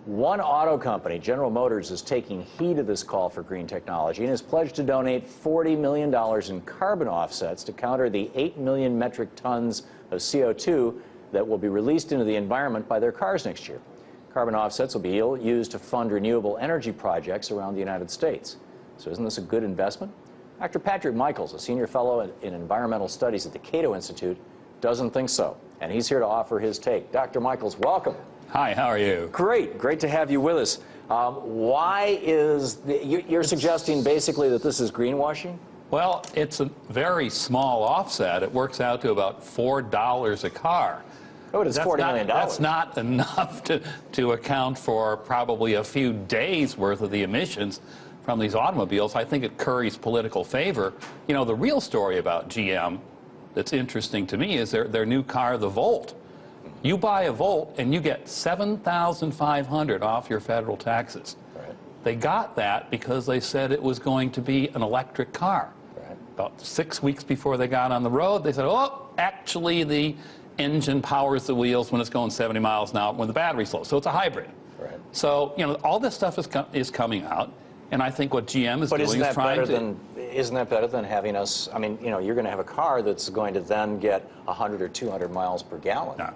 One auto company, General Motors, is taking heed of this call for green technology and has pledged to donate $40 million in carbon offsets to counter the 8 million metric tons of CO2 that will be released into the environment by their cars next year. Carbon offsets will be used to fund renewable energy projects around the United States. So isn't this a good investment? Dr. Patrick Michaels, a senior fellow in environmental studies at the Cato Institute, doesn't think so. And he's here to offer his take. Dr. Michaels, welcome. Hi, how are you? Great to have you with us. Why is you're suggesting basically that this is greenwashing? Well, it's a very small offset. It works out to about $4 a car. Oh, it is $40 million. That's not enough to account for probably a few days' worth of the emissions from these automobiles. I think it curries political favor. You know, the real story about GM that's interesting to me is their new car, the Volt. You buy a Volt and you get $7,500 off your federal taxes. Right. They got that because they said it was going to be an electric car. Right. About 6 weeks before they got on the road, they said, oh, actually the engine powers the wheels when it's going 70 miles an hour when the battery's low. So it's a hybrid. Right. So, you know, all this stuff is coming out. And I think what GM is doing is trying to... Isn't that better than having us, I mean, you know, you're going to have a car that's going to then get 100 or 200 miles per gallon. No.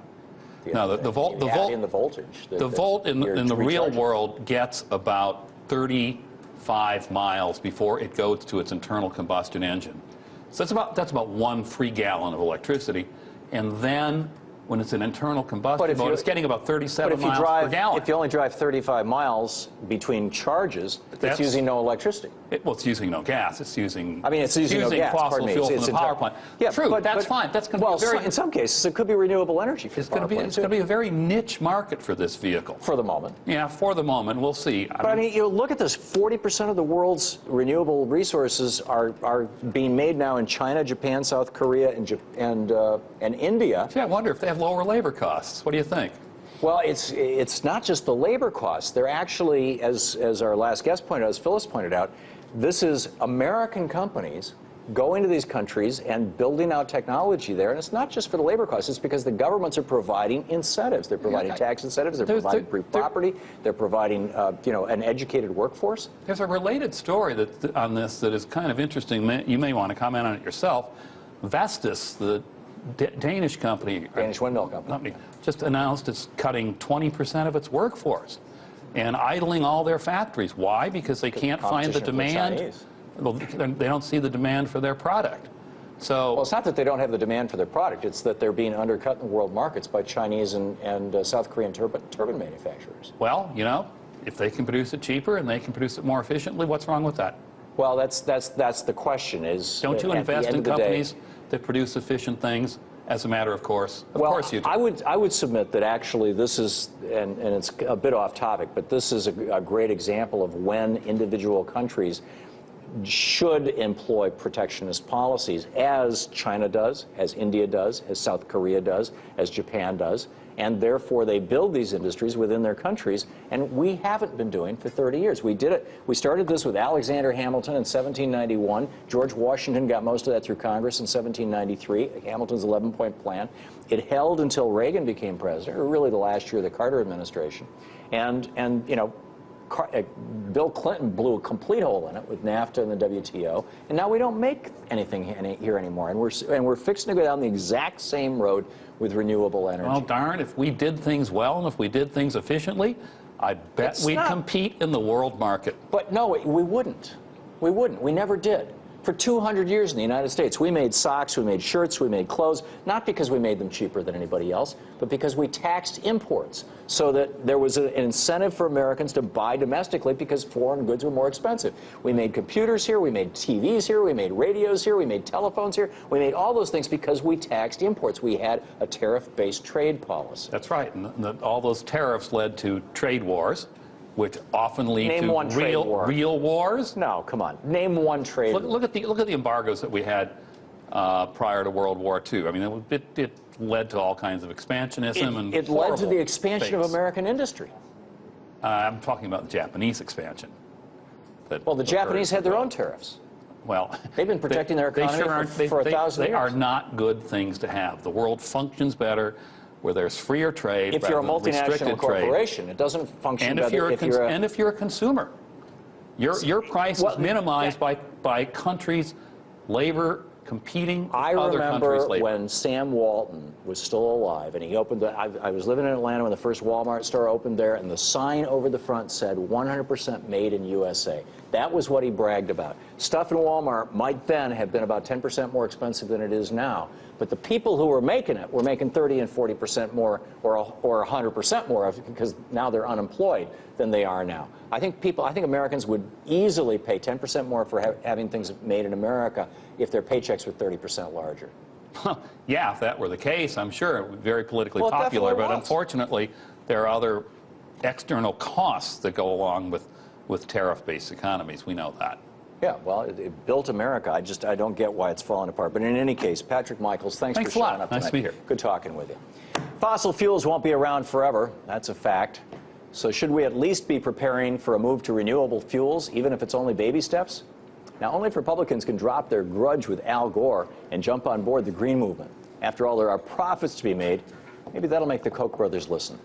You know, No, the Volt in the voltage. The Volt in the real world gets about 35 miles before it goes to its internal combustion engine. So that's about 1 free gallon of electricity. And then when it's an internal combustion mode, it's getting about 37 miles per gallon. If you only drive 35 miles between charges, it's using no electricity. Well, it's using no gas. It's using. I mean, it's using no gas. Fossil fuel from the power plant. Yeah, true. That's fine. That's going to be very. In some cases, it could be renewable energy. It's going to be a very niche market for this vehicle. For the moment. Yeah, for the moment, we'll see. But I mean, you look at this. 40% of the world's renewable resources are being made now in China, Japan, South Korea, and India. Gee, I wonder if they have lower labor costs. What do you think? Well, it's not just the labor costs. They're actually, as our last guest pointed out, as Phyllis pointed out, this is American companies going to these countries and building out technology there. And it's not just for the labor costs. It's because the governments are providing incentives. They're providing tax incentives. They're providing free property. They're providing, you know, an educated workforce. There's a related story on this that is kind of interesting. You may want to comment on it yourself. Vestas, the Danish company, Danish windmill company, just announced it's cutting 20% of its workforce and idling all their factories. Why? Because they can't find the demand. Well, they don't see the demand for their product. So, well, it's not that they don't have the demand for their product. It's that they're being undercut in the world markets by Chinese and South Korean turbine manufacturers. Well, you know, if they can produce it cheaper and they can produce it more efficiently, what's wrong with that? Well, that's the question. Is don't you invest in companies that produce efficient things? As a matter of course, of course you do. I would submit that actually this is, and it's a bit off topic, but this is a great example of when individual countries should employ protectionist policies, as China does, as India does, as South Korea does, as Japan does, and therefore they build these industries within their countries, and we haven't been doing for 30 years. We did it. We started this with Alexander Hamilton in 1791. George Washington got most of that through Congress in 1793, Hamilton's 11-point plan. It held until Reagan became president, or really the last year of the Carter administration. And you know, Bill Clinton blew a complete hole in it with NAFTA and the WTO, and now we don't make anything here anymore, and we're fixing to go down the exact same road with renewable energy. Well, darn, if we did things well and if we did things efficiently, I bet we'd compete in the world market. But no, we wouldn't. We wouldn't. We never did. For 200 years in the United States, we made socks, we made shirts, we made clothes, not because we made them cheaper than anybody else, but because we taxed imports so that there was an incentive for Americans to buy domestically because foreign goods were more expensive. We made computers here, we made TVs here, we made radios here, we made telephones here, we made all those things because we taxed imports. We had a tariff-based trade policy. That's right, and all those tariffs led to trade wars, which often lead to real wars. No, come on. Name one trade war. Look at the embargoes that we had prior to World War II. I mean, it led to all kinds of expansionism it led to the expansion of American industry. I'm talking about the Japanese expansion. Well, the Japanese had their own tariffs. Well, they've been protecting their economy for 1,000 years. They are not good things to have. The world functions better where there's freer trade If you're a rather than multinational restricted trade. corporation, it doesn't function And better and if you're a consumer, your price is minimized by countries' labor competing with other countries' labor. I remember when Sam Walton was still alive, and he opened I was living in Atlanta when the first Walmart store opened there, and the sign over the front said 100% made in USA. That was what he bragged about. Stuff in Walmart might then have been about 10% more expensive than it is now, but the people who were making it were making 30 and 40% more or 100% more because now they're unemployed than they are now. I think Americans would easily pay 10% more for having things made in America if their paychecks were 30% larger. Yeah, if that were the case, I'm sure it would be very politically Well, popular, but was. Unfortunately, there are other external costs that go along with tariff-based economies. We know that. Yeah, well, it built America. I don't get why it's falling apart. But in any case, Patrick Michaels, thanks for showing up tonight. Nice to be here. Good talking with you. Fossil fuels won't be around forever. That's a fact. So should we at least be preparing for a move to renewable fuels, even if it's only baby steps? Now, only if Republicans can drop their grudge with Al Gore and jump on board the green movement. After all, there are profits to be made. Maybe that'll make the Koch brothers listen.